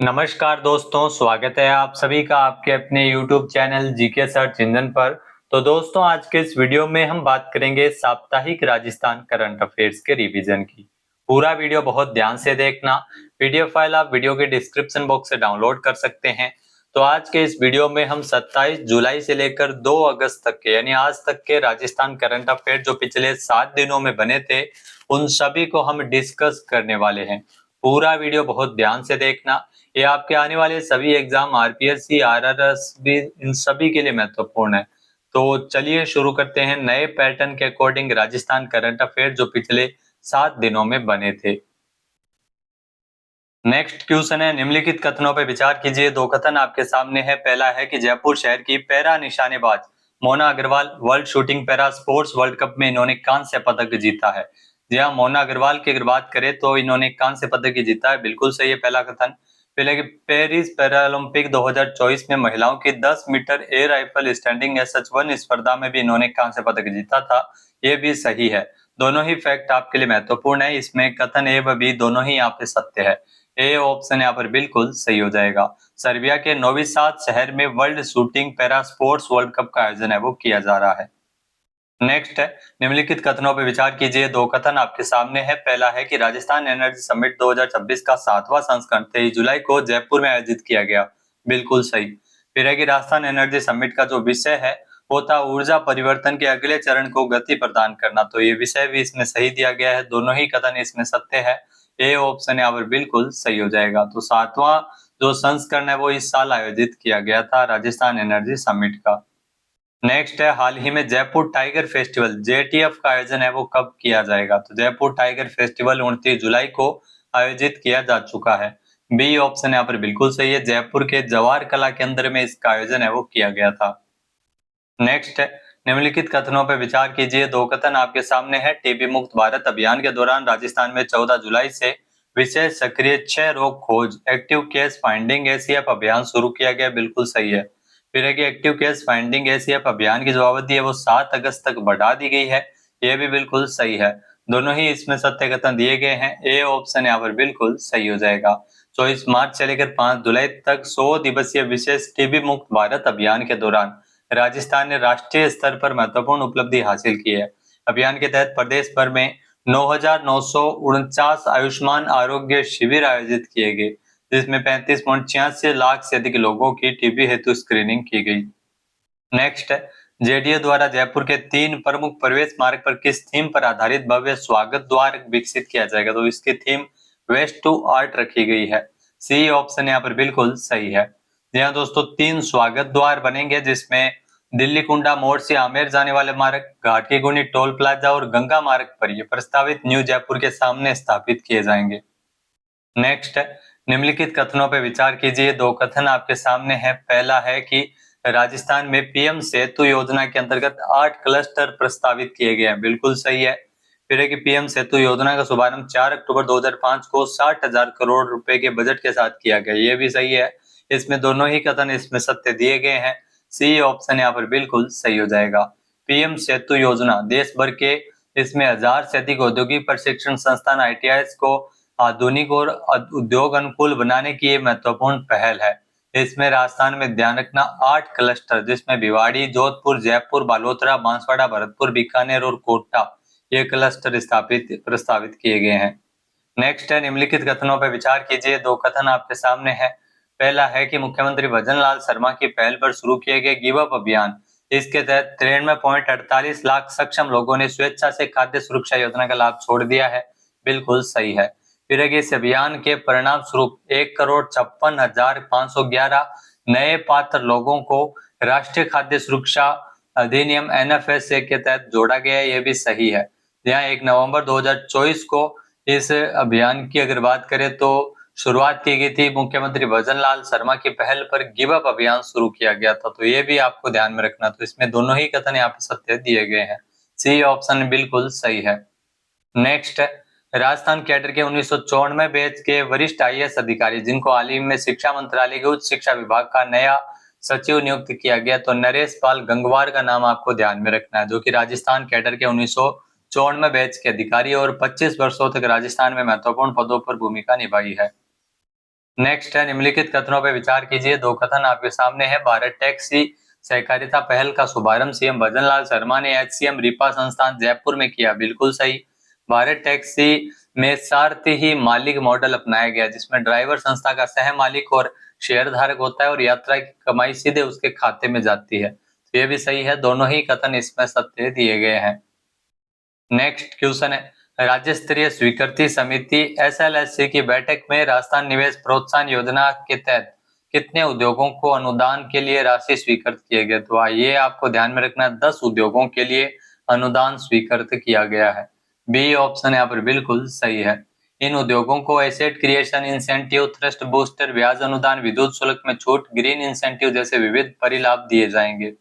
नमस्कार दोस्तों, स्वागत है आप सभी का आपके अपने YouTube channel GK search engine पर। तो दोस्तों, आज के इस वीडियो में हम बात करेंगे साप्ताहिक राजस्थान करंट अफेयर्स के रिवीजन की। पूरा वीडियो बहुत ध्यान से देखना। पीडीएफ फाइल आप वीडियो के डिस्क्रिप्शन बॉक्स से डाउनलोड कर सकते हैं। तो आज के इस वीडियो में हम 27 जुलाई से लेकर 2 अगस्त तक के यानी आज तक के राजस्थान करंट अफेयर जो पिछले 7 दिनों में बने थे, उन सभी को हम डिस्कस करने वाले हैं। पूरा वीडियो बहुत ध्यान से देखना। ये आपके आने वाले सभी एग्जाम आरपीएससी, आरआरएस भी इन सभी के लिए महत्वपूर्ण है। तो चलिए शुरू करते हैं नए पैटर्न के अकॉर्डिंग राजस्थान करंट अफेयर जो पिछले 7 दिनों में बने थे। नेक्स्ट क्वेश्चन है, निम्नलिखित कथनों पर विचार कीजिए। दो कथन आपके सामने है। पहला है कि जयपुर शहर की पैरा निशानेबाज Mona Agrawal world shooting para sports world cup में इन्होंने कांस्य पदक जीता है। जी हाँ, मोना अग्रवाल की अगर बात करें तो इन्होंने कांस्य पदक जीता है, बिल्कुल सही है पहला कथन। पहले कि पेरिस पैरालंपिक 2024 में महिलाओं की 10 metre air rifle standing SH1 स्पर्धा में भी इन्होंने कांस्य पदक जीता था, ये भी सही है। दोनों ही फैक्ट आपके लिए महत्वपूर्ण है, इसमें कथन ए व बी दोनों ही यहाँ पे सत्य है। ए ऑप्शन यहाँ पर बिल्कुल सही हो जाएगा। सर्बिया के नोवी साद शहर में world shooting para sports world cup का आयोजन है वो किया जा रहा है। नेक्स्ट है, निम्नलिखित कथनों पर विचार कीजिए। दो कथन आपके सामने है। पहला है कि राजस्थान एनर्जी समिट 2026 का 7वां संस्करण 23 जुलाई को जयपुर में आयोजित किया गया, बिल्कुल सही। फिर है कि राजस्थान एनर्जी समिट का जो विषय है वो था ऊर्जा परिवर्तन के अगले चरण को गति प्रदान करना, तो ये विषय भी इसमें सही दिया गया है। दोनों ही कथन इसमें सत्य है। ए ऑप्शन यहाँ पर बिल्कुल सही हो जाएगा। तो 7वां जो संस्करण है वो इस साल आयोजित किया गया था राजस्थान एनर्जी समिट का। नेक्स्ट है, हाल ही में जयपुर टाइगर फेस्टिवल JTF का आयोजन है वो कब किया जाएगा? तो जयपुर टाइगर फेस्टिवल 29 जुलाई को आयोजित किया जा चुका है। बी ऑप्शन यहाँ पर बिल्कुल सही है। जयपुर के जवाहर कला केंद्र में इसका आयोजन है वो किया गया था। नेक्स्ट है, निम्नलिखित कथनों पर विचार कीजिए। दो कथन आपके सामने है। टीबी मुक्त भारत अभियान के दौरान राजस्थान में 14 जुलाई से विशेष सक्रिय क्षय रोग खोज एक्टिव केस फाइंडिंग ACF अभियान शुरू किया गया, बिल्कुल सही है। फिर है कि एक्टिव केस फाइंडिंग ACF अभियान की जो अवधि है वो 7 अगस्त तक बढ़ा दी गई है, ये भी बिल्कुल सही है। दोनों ही इसमें सत्य कथन दिए गए हैं। ए ऑप्शन यहाँ पर बिल्कुल सही हो जाएगा। 24 मार्च से लेकर 5 जुलाई तक 100 दिवसीय विशेष टीबी मुक्त भारत अभियान के दौरान राजस्थान ने राष्ट्रीय स्तर पर महत्वपूर्ण उपलब्धि हासिल की है। अभियान के तहत प्रदेश भर में 9,949 आयुष्मान आरोग्य शिविर आयोजित किए गए, जिसमें 35.86 लाख से अधिक लोगों की टीबी हेतु स्क्रीनिंग की गई। नेक्स्ट है, जेडीए द्वारा जयपुर के 3 प्रमुख प्रवेश मार्ग पर किस थीम पर आधारित भव्य स्वागत द्वार विकसित किया जाएगा? तो इसकी थीम वेस्ट टू आर्ट रखी गई है। सी ऑप्शन यहाँ पर बिल्कुल सही है। यहाँ दोस्तों 3 स्वागत द्वार बनेंगे, जिसमें दिल्ली कुंडा मोड़ से आमेर जाने वाले मार्ग, घाटी गुनी टोल प्लाजा और गंगा मार्ग पर ये प्रस्तावित न्यू जयपुर के सामने स्थापित किए जाएंगे। नेक्स्ट है, निम्नलिखित कथनों पर विचार कीजिए। दो कथन आपके सामने है। पहला है कि राजस्थान में पीएम सेतु योजना के अंतर्गत 8 क्लस्टर प्रस्तावित किए गए हैं, बिल्कुल सही है। फिर है कि पीएम सेतु योजना का शुभारंभ 4 अक्टूबर 2005 को 60,000 करोड़ रुपए के बजट के साथ किया गया, ये भी सही है। इसमें दोनों ही कथन इसमें सत्य दिए गए हैं। सी ऑप्शन यहाँ पर बिल्कुल सही हो जाएगा। पीएम सेतु योजना देश भर के इसमें 1000 से अधिक औद्योगिक प्रशिक्षण संस्थान ITIs को आधुनिक और उद्योग अनुकूल बनाने की ये महत्वपूर्ण पहल है। इसमें राजस्थान में ध्यान रखना 8 क्लस्टर, जिसमें भिवाड़ी, जोधपुर, जयपुर, बालोतरा, बांसवाड़ा, भरतपुर, बीकानेर और कोटा ये क्लस्टर प्रस्तावित किए गए हैं। नेक्स्ट है, निम्नलिखित कथनों पर विचार कीजिए। दो कथन आपके सामने है। पहला है कि मुख्यमंत्री भजनलाल शर्मा की पहल पर शुरू किए गए गिव अप अभियान, इसके तहत 93.48 लाख सक्षम लोगों ने स्वेच्छा से खाद्य सुरक्षा योजना का लाभ छोड़ दिया है, बिल्कुल सही है। फिर है कि इस अभियान के परिणाम स्वरूप 1,56,511 नए पात्र लोगों को राष्ट्रीय खाद्य सुरक्षा अधिनियम NFSA के तहत जोड़ा गया है, ये भी सही है। यहाँ 1 नवंबर 2024 को इस अभियान की अगर बात करें तो शुरुआत की गई थी। मुख्यमंत्री भजनलाल शर्मा की पहल पर गिव अप अभियान शुरू किया गया था, तो ये भी आपको ध्यान में रखना। तो इसमें दोनों ही कथन यहाँ पे सत्य दिए गए हैं। सी ऑप्शन बिल्कुल सही है। नेक्स्ट है, राजस्थान कैडर के 1994 बैच के वरिष्ठ IAS अधिकारी जिनको हाल ही में शिक्षा मंत्रालय के उच्च शिक्षा विभाग का नया सचिव नियुक्त किया गया, तो नरेश पाल गंगवार का नाम आपको ध्यान में रखना है, जो कि राजस्थान कैडर के 1994 बैच के अधिकारी और 25 वर्षों तक राजस्थान में महत्वपूर्ण पदों पर भूमिका निभाई है। नेक्स्ट है, निम्नलिखित कथनों पर विचार कीजिए। दो कथन आपके सामने है। भारत टैक्सी सहकारिता पहल का शुभारंभ सीएम भजनलाल शर्मा ने एचसीएम रिपा संस्थान जयपुर में किया। बिल्कुल सही। भारत टैक्सी में सारथी ही मालिक मॉडल अपनाया गया, जिसमें ड्राइवर संस्था का सह मालिक और शेयर धारक होता है और यात्रा की कमाई सीधे उसके खाते में जाती है। तो ये भी सही है, दोनों ही कथन इसमें सत्य दिए गए हैं। नेक्स्ट क्वेश्चन है, राज्य स्तरीय स्वीकृति समिति एसएलएससी की बैठक में राजस्थान निवेश प्रोत्साहन योजना के तहत कितने उद्योगों को अनुदान के लिए राशि स्वीकृत किए गए? तो ये आपको ध्यान में रखना, 10 उद्योगों के लिए अनुदान स्वीकृत किया गया है। बी ऑप्शन यहाँ पर बिल्कुल सही है। इन उद्योगों को asset creation incentive, thrust booster, ब्याज अनुदान, विद्युत शुल्क में छूट, ग्रीन इंसेंटिव जैसे विविध परिलाभ दिए जाएंगे।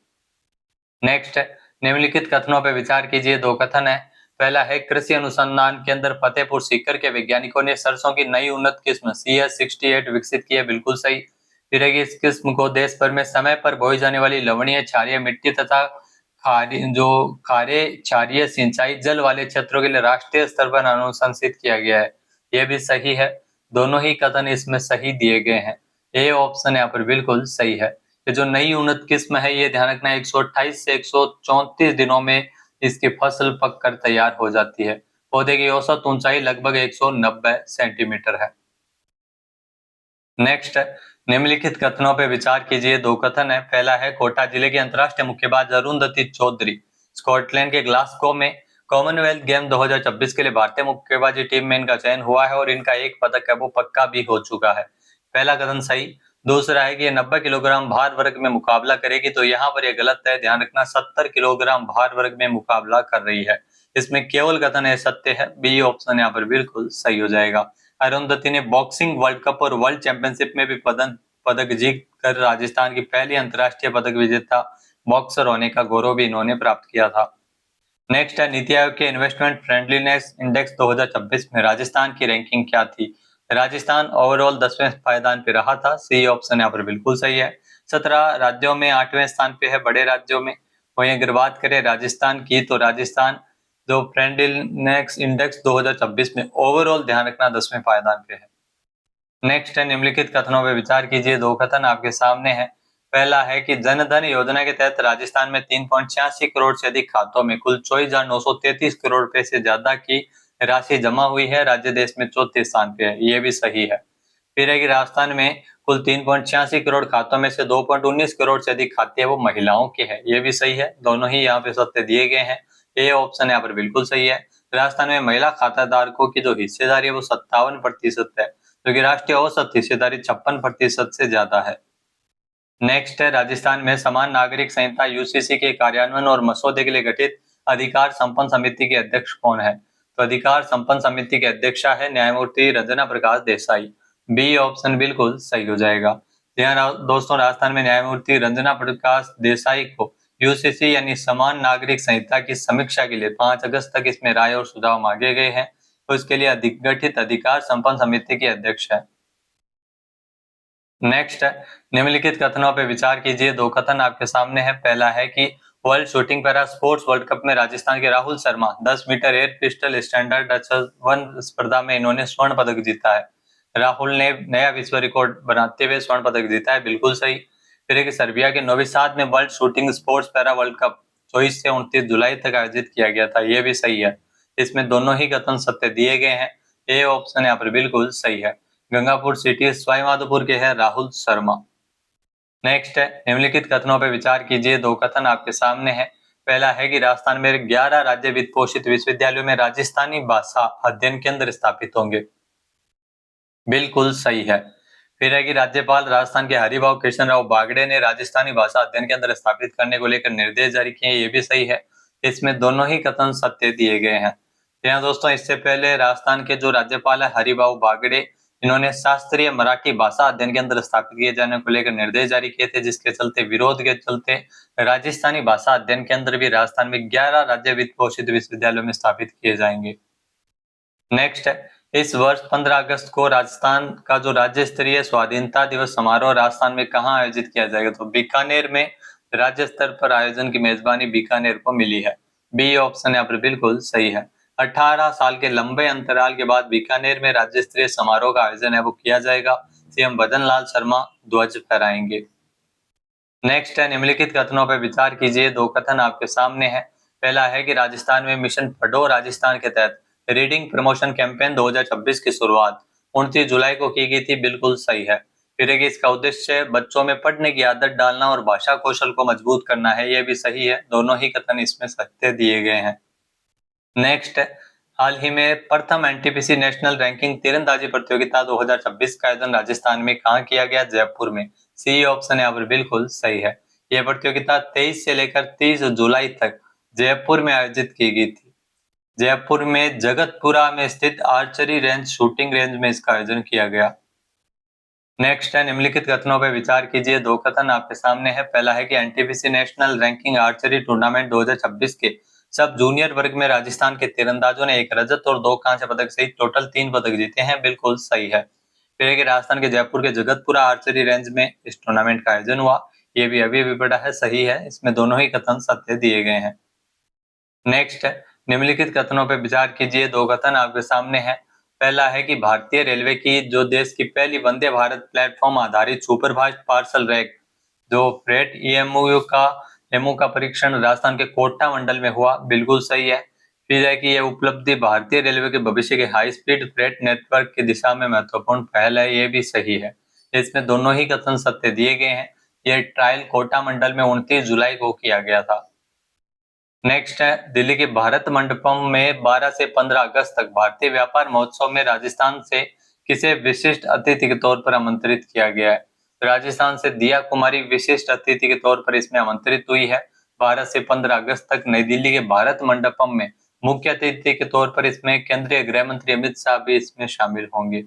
नेक्स्ट है, निम्नलिखित कथनों पर विचार कीजिए। दो कथन है। पहला है, कृषि अनुसंधान केंद्र फतेहपुर सीकर के वैज्ञानिकों ने सरसों की नई उन्नत किस्म CS68 विकसित की है। बिल्कुल सही। फिर है कि इस किस्म को देश भर में समय पर बोई जाने वाली लवणीय क्षारीय मिट्टी तथा खारे क्षारीय सिंचाई जल वाले क्षेत्रों के लिए राष्ट्रीय स्तर पर अनुशंसित किया गया है। यह भी सही है, दोनों ही कथन इसमें सही दिए गए हैं। ए ऑप्शन यहाँ पर बिल्कुल सही है। ये जो नई उन्नत किस्म है, ये ध्यान रखना, 128 से 134 दिनों में इसकी फसल पककर तैयार हो जाती है। पौधे की औसत ऊंचाई लगभग 190 सेंटीमीटर है। नेक्स्ट है, निम्नलिखित कथनों पर विचार कीजिए। दो कथन है। पहला है, कोटा जिले की अंतर्राष्ट्रीय मुक्केबाज अरुंधति चौधरी स्कॉटलैंड के ग्लासगो में कॉमनवेल्थ गेम 2026 के लिए भारतीय मुक्केबाजी टीम में इनका चयन हुआ है और इनका एक पदक है वो पक्का भी हो चुका है। पहला कथन सही। दूसरा है कि ये 90 किलोग्राम भार वर्ग में मुकाबला करेगी, तो यहाँ पर ये गलत है। ध्यान रखना, 70 किलोग्राम भार वर्ग में मुकाबला कर रही है। इसमें केवल कथन है सत्य है। बी ऑप्शन यहाँ पर बिल्कुल सही हो जाएगा। अरुंधति ने बॉक्सिंग वर्ल्ड कप और वर्ल्ड चैंपियनशिप में भी पदक जीत कर राजस्थान की पहली अंतर्राष्ट्रीय पदक विजेता बॉक्सर होने का गौरव भी इन्होंने प्राप्त किया था। नेक्स्ट है, नीति आयोग के इन्वेस्टमेंट फ्रेंडलीनेस इंडेक्स 2026 में राजस्थान की रैंकिंग क्या थी? राजस्थान ओवरऑल 10वें पायदान पे रहा था। सी ऑप्शन यहाँ पर बिल्कुल सही है। 17 राज्यों में 8वें स्थान पे है, बड़े राज्यों में। वहीं अगर बात करें राजस्थान की, तो राजस्थान जो फ्रेंडलीनेस इंडेक्स 2026 में ओवरऑल, ध्यान रखना, 10वें पायदान पे है। नेक्स्ट है, निम्नलिखित कथनों पर विचार कीजिए। दो कथन आपके सामने है। पहला है कि जन धन योजना के तहत राजस्थान में 3.86 करोड़ से अधिक खातों में कुल 24,933 करोड़ रुपए से ज्यादा की राशि जमा हुई है। राज्य देश में चौथे स्थान पे है, ये भी सही है। फिर है कि राजस्थान में कुल 3.86 करोड़ खातों में से 2.19 करोड़ से अधिक खाते हैं वो महिलाओं के हैं, ये भी सही है। दोनों ही यहाँ पे सत्य दिए गए हैं। ये ऑप्शन यहाँ पर बिल्कुल सही है। राजस्थान में महिला खाता धारकों की जो हिस्सेदारी है वो 57% है, जो कि राष्ट्रीय औसत हिस्सेदारी 56% से ज्यादा है। नेक्स्ट है, राजस्थान में समान नागरिक संहिता यूसीसी के कार्यान्वयन और मसौदे के लिए गठित अधिकार संपन्न समिति के अध्यक्ष कौन है? तो अधिकार संपन्न समिति के अध्यक्षा है न्यायमूर्ति रंजना प्रकाश देसाई। बी ऑप्शन बिल्कुल सही हो जाएगा। दोस्तों, राजस्थान में न्यायमूर्ति रंजना प्रकाश देसाई को यूसीसी यानी समान नागरिक संहिता की समीक्षा के लिए 5 अगस्त तक इसमें राय और सुझाव मांगे गए हैं, तो इसके लिए गठित अधिकार संपन्न समिति के अध्यक्ष है। नेक्स्ट है, निम्नलिखित कथनों पर विचार कीजिए। दो कथन आपके सामने है। पहला है कि world shooting para sports world cup में राजस्थान के Rahul Sharma 10 metre air pistol standard one स्पर्धा में इन्होंने स्वर्ण पदक जीता है। राहुल ने नया विश्व रिकॉर्ड बनाते हुए स्वर्ण पदक जीता है। बिल्कुल सही। फिर है कि सर्बिया के नोवी साद में world shooting sports para world cup 24 से 29 जुलाई तक आयोजित किया गया था, यह भी सही है। इसमें दोनों ही कथन सत्य दिए गए हैं। ए ऑप्शन यहाँ पर बिल्कुल सही है। गंगापुर सिटी सवाईमाधोपुर के है राहुल शर्मा। नेक्स्ट है, निम्नलिखित कथनों पर विचार कीजिए। दो कथन आपके सामने है। पहला है कि राजस्थान में 11 राज्य वित्त पोषित विश्वविद्यालयों में राजस्थानी भाषा अध्ययन केंद्र स्थापित होंगे। बिल्कुल सही है। फिर है कि राज्यपाल राजस्थान के हरिभाऊ कृष्ण राव बागड़े ने राजस्थानी भाषा अध्ययन केंद्र स्थापित करने को लेकर निर्देश जारी किए, ये भी सही है। इसमें दोनों ही कथन सत्य दिए गए हैं। यहाँ दोस्तों, इससे पहले राजस्थान के जो राज्यपाल है हरिभाऊ बागड़े, इन्होंने शास्त्रीय मराठी भाषा अध्ययन केंद्र स्थापित किए जाने को लेकर निर्देश जारी किए थे, जिसके चलते विरोध के चलते राजस्थानी भाषा अध्ययन केंद्र भी राजस्थान में 11 राज्य वित्त पोषित विश्वविद्यालयों में स्थापित किए जाएंगे। नेक्स्ट है, इस वर्ष 15 अगस्त को राजस्थान का जो राज्य स्तरीय स्वाधीनता दिवस समारोह राजस्थान में कहाँ आयोजित किया जाएगा? तो बीकानेर में राज्य स्तर पर आयोजन की मेजबानी बीकानेर को मिली है। बी ऑप्शन यहाँ पर बिल्कुल सही है। 18 साल के लंबे अंतराल के बाद बीकानेर में राज्य स्तरीय समारोह का आयोजन है वो किया जाएगा। सीएम भजन लाल शर्मा ध्वज फहराएंगे। नेक्स्ट है, निम्नलिखित कथनों पर विचार कीजिए। दो कथन आपके सामने है। पहला है कि राजस्थान में मिशन पढ़ो राजस्थान के तहत रीडिंग प्रमोशन कैंपेन 2026 की शुरुआत 29 जुलाई को की गई थी, बिल्कुल सही है। फिर है कि इसका उद्देश्य बच्चों में पढ़ने की आदत डालना और भाषा कौशल को मजबूत करना है, यह भी सही है। दोनों ही कथन इसमें सत्य दिए गए हैं। नेक्स्ट है, हाल ही में प्रथम एनटीपीसी नेशनल रैंकिंग तीरंदाजी प्रतियोगिता 2026 का आयोजन राजस्थान में कहाँ किया गया? जयपुर में। सी ऑप्शन यहाँ पर बिल्कुल सही है। यह प्रतियोगिता 23 से लेकर 30 जुलाई तक जयपुर में आयोजित की गई थी। जयपुर में जगतपुरा में स्थित आर्चरी रेंज शूटिंग रेंज में इसका आयोजन किया गया। नेक्स्ट है, निम्नलिखित कथनों पर विचार कीजिए। दो कथन आपके सामने है। पहला है कि NTPC national ranking archery tournament 2026 के सब जूनियर वर्ग में राजस्थान के तीरंदाजों ने एक रजत और 2 कांस्य पदक सहित टोटल 3 पदक जीते हैं, बिल्कुल सही है। फिर है कि राजस्थान के जयपुर के जगतपुरा आर्चरी रेंज में इस टूर्नामेंट का आयोजन हुआ, ये भी अभी पड़ा है, सही है। इसमें दोनों ही कथन सत्य दिए गए हैं। नेक्स्ट है, निम्नलिखित कथनों पर विचार कीजिए। दो कथन आपके सामने है। पहला है कि भारतीय रेलवे की जो देश की पहली वंदे भारत प्लेटफॉर्म आधारित सुपरफास्ट पार्सल रैक जो फ्रेट एमओ का परीक्षण राजस्थान के कोटा मंडल में हुआ, बिल्कुल सही है। फिर है कि यह उपलब्धि भारतीय रेलवे के भविष्य के हाई स्पीड फ्रेट नेटवर्क की दिशा में महत्वपूर्ण पहल है, यह भी सही है। इसमें दोनों ही कथन सत्य दिए गए हैं। यह ट्रायल कोटा मंडल में 29 जुलाई को किया गया था। नेक्स्ट है, दिल्ली के भारत मंडपम में 12 से 15 अगस्त तक भारतीय व्यापार महोत्सव में राजस्थान से किसे विशिष्ट अतिथि के तौर पर आमंत्रित किया गया है? राजस्थान से दिया कुमारी विशिष्ट अतिथि के तौर पर इसमें आमंत्रित हुई है। 12 से 15 अगस्त तक नई दिल्ली के भारत मंडपम में मुख्य अतिथि के तौर पर इसमें केंद्रीय गृह मंत्री अमित शाह भी इसमें शामिल होंगे।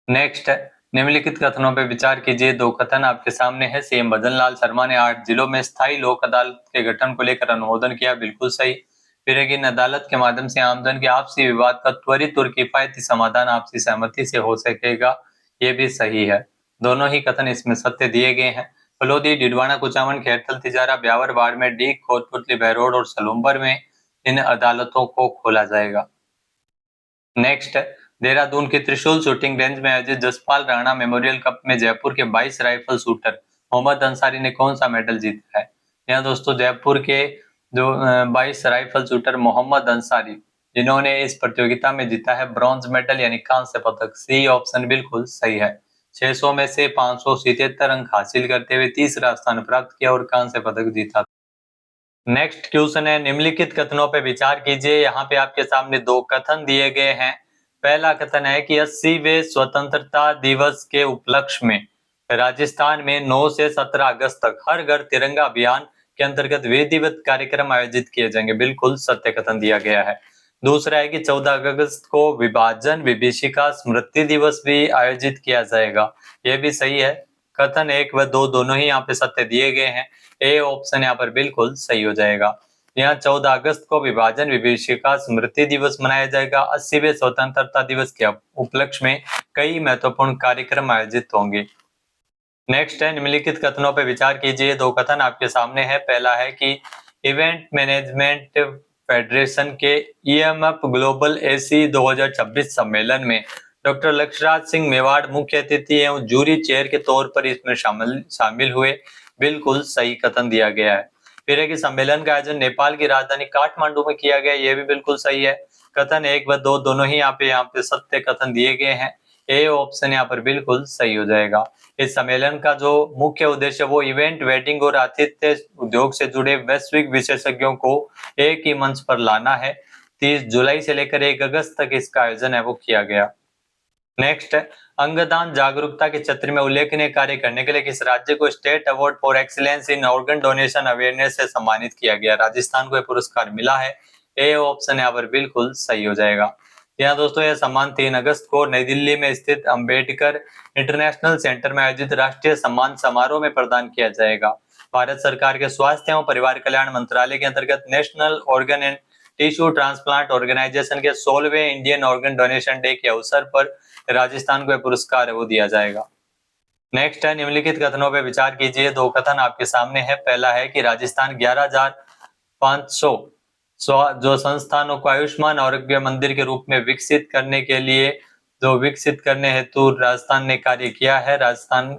नेक्स्ट है, निम्नलिखित कथनों पर विचार कीजिए। दो कथन आपके सामने है। सीएम भजन लाल शर्मा ने 8 जिलों में स्थायी लोक अदालत के गठन को लेकर अनुमोदन किया, बिल्कुल सही। फिर है कि इन अदालत के माध्यम से आमजन के आपसी विवाद का त्वरित और किफायती समाधान आपसी सहमति से हो सकेगा, ये भी सही है। दोनों ही कथन इसमें सत्य दिए गए हैं। फलोदी, डिडवाना, कुचामन, खैरथल, तिजारा, ब्यावर, बाड़मेर, डीग, कोटपुतली, बहरोड और सलूम्बर में इन अदालतों को खोला जाएगा। नेक्स्ट, देहरादून की त्रिशूल शूटिंग रेंज में आयोजित जसपाल राणा मेमोरियल कप में जयपुर के 22 राइफल शूटर मोहम्मद अंसारी ने कौन सा मेडल जीता है? यहाँ दोस्तों जयपुर के जो 22 राइफल शूटर मोहम्मद अंसारी, जिन्होंने इस प्रतियोगिता में जीता है ब्रॉन्ज मेडल यानी कांस्य पदक। सी ऑप्शन बिल्कुल सही है। 600 में से 577 अंक हासिल करते हुए तीसरा स्थान प्राप्त किया और कांस्य पदक जीता। नेक्स्ट क्वेश्चन है, निम्नलिखित कथनों पर विचार कीजिए। यहाँ पे आपके सामने दो कथन दिए गए हैं। पहला कथन है कि 80वें स्वतंत्रता दिवस के उपलक्ष्य में राजस्थान में 9 से 17 अगस्त तक हर घर तिरंगा अभियान के अंतर्गत विधिवत कार्यक्रम आयोजित किए जाएंगे, बिल्कुल सत्य कथन दिया गया है। दूसरा है कि 14 अगस्त को विभाजन विभीषिका स्मृति दिवस भी आयोजित किया जाएगा, यह भी सही है। कथन 1 व 2 दोनों ही यहाँ पे सत्य दिए गए हैं। ए ऑप्शन यहाँ पर बिल्कुल सही हो जाएगा। यहाँ 14 अगस्त को विभाजन विभीषिका स्मृति दिवस मनाया जाएगा। 80वें स्वतंत्रता दिवस के उपलक्ष्य में कई महत्वपूर्ण कार्यक्रम आयोजित होंगे। नेक्स्ट है, निम्नलिखित कथनों पर विचार कीजिए। दो कथन आपके सामने है। पहला है कि इवेंट मैनेजमेंट फेडरेशन के ईएमएफ ग्लोबल एसी 2026 सम्मेलन में डॉक्टर लक्ष्यराज सिंह मेवाड़ मुख्य अतिथि एवं जूरी चेयर के तौर पर इसमें शामिल हुए, बिल्कुल सही कथन दिया गया है। फिर है कि सम्मेलन का आयोजन नेपाल की राजधानी काठमांडू में किया गया, यह भी बिल्कुल सही है। कथन 1 व 2 दोनों ही यहाँ पे सत्य कथन दिए गए हैं। ए ऑप्शन यहाँ पर बिल्कुल सही हो जाएगा। इस सम्मेलन का जो मुख्य उद्देश्य वो इवेंट, वेडिंग और आतिथ्य उद्योग से जुड़े वैश्विक विशेषज्ञों को एक ही मंच पर लाना है। 30 जुलाई से लेकर 1 अगस्त तक इसका आयोजन है वो किया गया। नेक्स्ट, अंगदान जागरूकता के क्षेत्र में उल्लेखनीय कार्य करने के लिए किस राज्य को state award for excellence in organ donation awareness से सम्मानित किया गया? राजस्थान को यह पुरस्कार मिला है। ए ऑप्शन यहाँ पर बिल्कुल सही हो जाएगा। यहाँ दोस्तों यह सम्मान 3 अगस्त को नई दिल्ली में स्थित अंबेडकर इंटरनेशनल सेंटर में आयोजित राष्ट्रीय सम्मान समारोह में प्रदान किया जाएगा। भारत सरकार के स्वास्थ्य एवं परिवार कल्याण मंत्रालय के अंतर्गत National Organ and Tissue Transplant Organisation के 16वें इंडियन ऑर्गन डोनेशन डे के अवसर पर राजस्थान को यह पुरस्कार है वो दिया जाएगा। नेक्स्ट है, निम्नलिखित कथनों पर विचार कीजिए। दो कथन आपके सामने है। पहला है कि राजस्थान 11,500 जो संस्थानों को आयुष्मान आरोग्य मंदिर के रूप में विकसित करने के लिए जो विकसित करने हेतु राजस्थान ने कार्य किया है। राजस्थान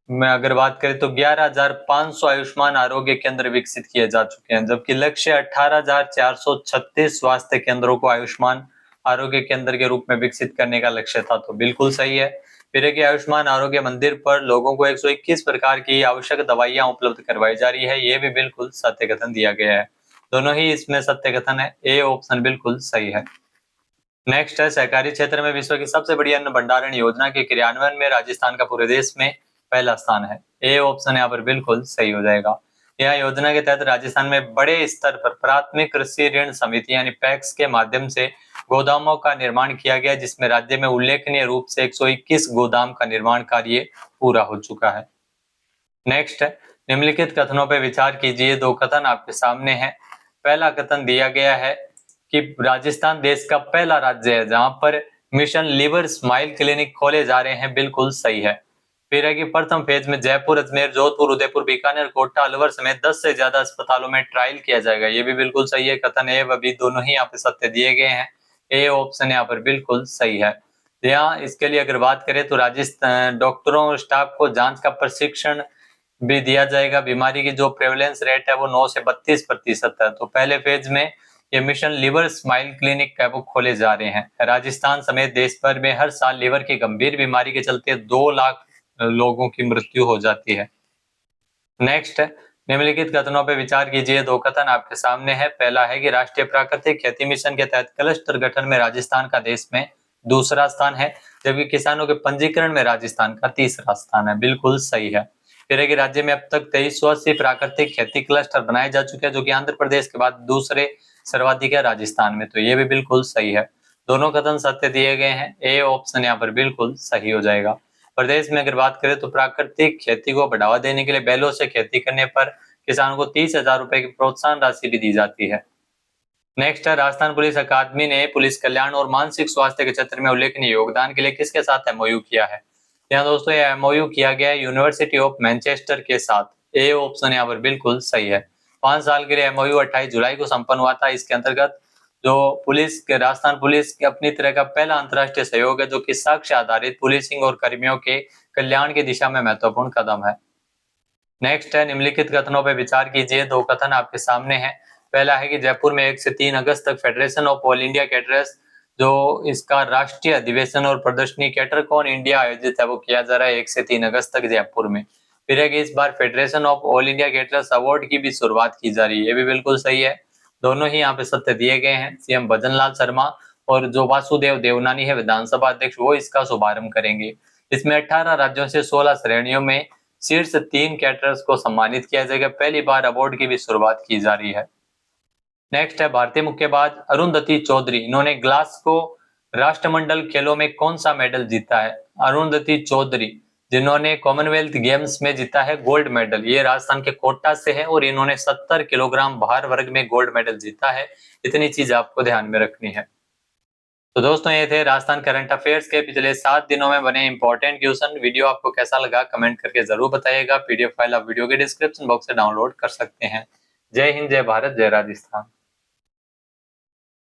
में अगर बात करें तो 11,500 आयुष्मान आरोग्य केंद्र विकसित किए जा चुके हैं, जबकि लक्ष्य 18,436 स्वास्थ्य केंद्रों को आयुष्मान आरोग्य केंद्र के रूप में विकसित करने का लक्ष्य था। तो बिल्कुल सही है। फिर है कि आयुष्मान आरोग्य मंदिर पर लोगों को 121 प्रकार की आवश्यक दवाइयां उपलब्ध करवाई जा रही है, ये भी बिल्कुल सत्य कथन दिया गया है। दोनों ही इसमें सत्य कथन है, ए ऑप्शन बिल्कुल सही है। नेक्स्ट है, सहकारी क्षेत्र में विश्व की सबसे बड़ी अन्न भंडारण योजना के क्रियान्वयन में राजस्थान का पूरे देश में पहला स्थान है। ए ऑप्शन यहाँ पर बिल्कुल सही हो जाएगा। यह योजना के तहत राजस्थान में बड़े स्तर पर प्राथमिक कृषि ऋण समिति यानी पैक्स के माध्यम से गोदामों का निर्माण किया गया, जिसमें राज्य में उल्लेखनीय रूप से 121 गोदाम का निर्माण कार्य पूरा हो चुका है। नेक्स्ट है, निम्नलिखित कथनों पर विचार कीजिए। दो कथन आपके सामने हैं। पहला कथन दिया गया है कि राजस्थान देश का पहला राज्य है जहां पर मिशन लिवर स्माइल क्लिनिक खोले जा रहे हैं, बिल्कुल सही है। फिर है कि प्रथम फेज में जयपुर, अजमेर, जोधपुर, उदयपुर, बीकानेर, कोटा, अलवर समेत 10 से ज्यादा अस्पतालों में ट्रायल किया जाएगा, ये भी बिल्कुल सही है। कथन ए व बी दोनों ही यहाँ पे सत्य दिए गए हैं। ए ऑप्शन यहाँ पर बिल्कुल सही है। यहाँ इसके लिए अगर बात करें तो राजस्थान डॉक्टरों और स्टाफ को जांच का प्रशिक्षण भी दिया जाएगा। बीमारी की जो प्रेवलेंस रेट है वो 9 से 32% है। तो पहले फेज में ये मिशन लिवर स्माइल क्लिनिक है वो खोले जा रहे हैं। राजस्थान समेत देश भर में हर साल लिवर की गंभीर बीमारी के चलते 2 लाख लोगों की मृत्यु हो जाती है। नेक्स्ट है, निम्नलिखित कथनों पर विचार कीजिए। दो कथन आपके सामने है। पहला है कि राष्ट्रीय प्राकृतिक खेती मिशन के तहत क्लस्टर गठन में राजस्थान का देश में दूसरा स्थान है, जबकि किसानों के पंजीकरण में राजस्थान का तीसरा स्थान है, बिल्कुल सही है। फिर है कि राज्य में अब तक 2380 प्राकृतिक खेती क्लस्टर बनाए जा चुके हैं, जो कि आंध्र प्रदेश के बाद दूसरे सर्वाधिक है राजस्थान में, तो ये भी बिल्कुल सही है। दोनों कथन सत्य दिए गए हैं। ए ऑप्शन यहाँ पर बिल्कुल सही हो जाएगा। प्रदेश में अगर बात करें तो प्राकृतिक खेती को बढ़ावा देने के लिए बैलों से खेती करने पर किसानों को 30,000 रुपए की प्रोत्साहन राशि भी दी जाती है। नेक्स्ट है, राजस्थान पुलिस अकादमी ने पुलिस कल्याण और मानसिक स्वास्थ्य के क्षेत्र में उल्लेखनीय योगदान के लिए किसके साथ एमओयू किया है? यहाँ दोस्तों ये एमओयू किया गया है यूनिवर्सिटी ऑफ मैनचेस्टर के साथ। ए ऑप्शन यहाँ पर बिल्कुल सही है। 5 साल के लिए एमओयू 28 जुलाई को संपन्न हुआ था। इसके अंतर्गत जो पुलिस के राजस्थान पुलिस के अपनी तरह का पहला अंतर्राष्ट्रीय सहयोग है, जो कि साक्ष्य आधारित पुलिसिंग और कर्मियों के कल्याण की दिशा में महत्वपूर्ण कदम है। नेक्स्ट है, निम्नलिखित कथनों पर विचार कीजिए। दो कथन आपके सामने हैं। पहला है कि जयपुर में 1 से 3 अगस्त तक federation of all India caterers, जो इसका राष्ट्रीय अधिवेशन और प्रदर्शनी कैटरकॉन इंडिया आयोजित है, वो किया जा रहा है 1 से 3 अगस्त तक जयपुर में। फिर है कि इस बार federation of all India caterers award की भी शुरुआत की जा रही है, ये भी बिल्कुल सही है। दोनों ही यहाँ पे सत्य दिए गए हैं। सीएम भजन लाल शर्मा और जो वासुदेव देवनानी है विधानसभा अध्यक्ष, वो इसका शुभारंभ करेंगे। इसमें 18 राज्यों से 16 श्रेणियों में शीर्ष 3 कैटरर्स को सम्मानित किया जाएगा। पहली बार अवार्ड की भी शुरुआत की जा रही है। नेक्स्ट है, भारतीय मुक्केबाज अरुंधति चौधरी, इन्होंने ग्लासगो राष्ट्रमंडल खेलों में कौन सा मेडल जीता है? अरुंधति चौधरी जिन्होंने कॉमनवेल्थ गेम्स में जीता है गोल्ड मेडल, ये राजस्थान के कोटा से है और इन्होंने 70 किलोग्राम भार वर्ग में गोल्ड मेडल जीता है। इतनी चीज आपको ध्यान में रखनी है। तो दोस्तों ये थे राजस्थान करंट अफेयर्स के पिछले 7 दिनों में बने इंपॉर्टेंट क्वेश्चन। वीडियो आपको कैसा लगा कमेंट करके जरूर बताइएगा। पीडीएफ फाइल आप वीडियो के डिस्क्रिप्शन बॉक्स से डाउनलोड कर सकते हैं। जय हिंद, जय भारत, जय राजस्थान।